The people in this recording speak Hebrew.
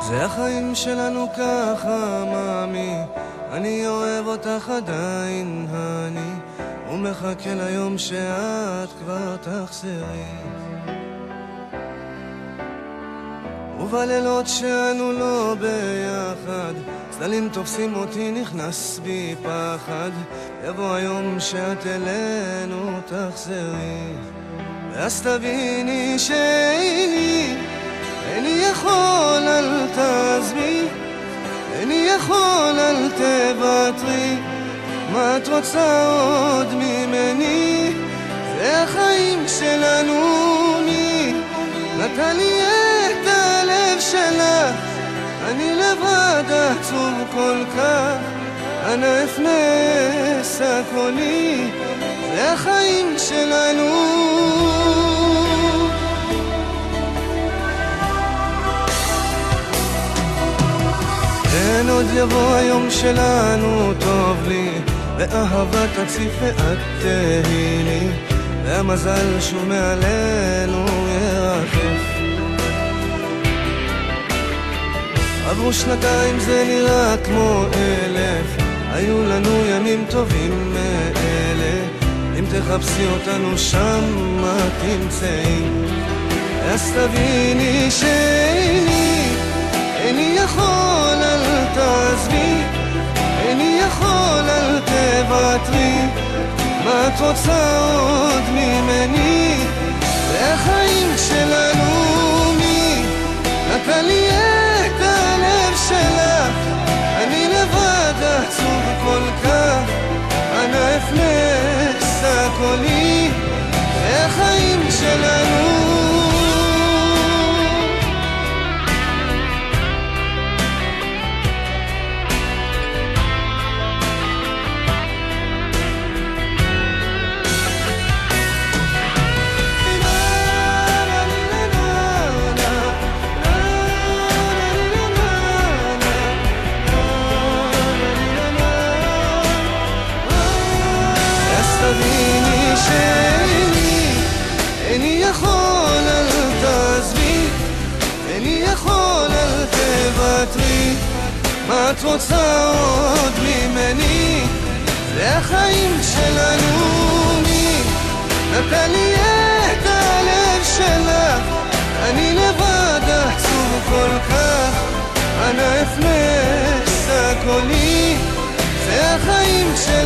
זה החיים שלנו ככה, מאמי, אני אוהב אותך עדיין, אני ומחכה ליום שאת כבר תחזרי. ובלילות שאנו לא ביחד, צללים תופסים אותי, נכנס בי פחד, יבוא היום שאת אלינו תחזרי. ואז תביני שאיני יכול, אל תעזבי, איני יכול, אל תוותרי, מה את רוצה עוד ממני? זה החיים שלנו, מי נתן לי את הלב שלך? אני לבד עצוב כל כך, אנא אפנה סקוני, זה החיים שלנו. כן, עוד יבוא היום שלנו, טוב לי, ואהבה תציף ואת תהי לי, והמזל שוב מעלינו ירחף. עברו שנתיים, זה נראה כמו 1000, היו לנו ימים טובים מאלה, אם תחפשי אותנו שם מה תמצאי. אז תביני איני יכול, אל תעזבי, איני יכול, אל תוותרי, מה את רוצה עוד ממני? זה החיים שלנו, מי נתן לי את הלב שלך? אני לבד עצוב כל כך, אנא אפנה סקולי, זה החיים שלנו. תביני איני יכול, אל תעזבי, איני יכול, אל תוותרי, מה את רוצה עוד ממני? זה החיים שלנו, מי נתן לי את הלב שלך? אני לבד עצוב כל כך, אנא אפנה סקולי, זה החיים שלנו.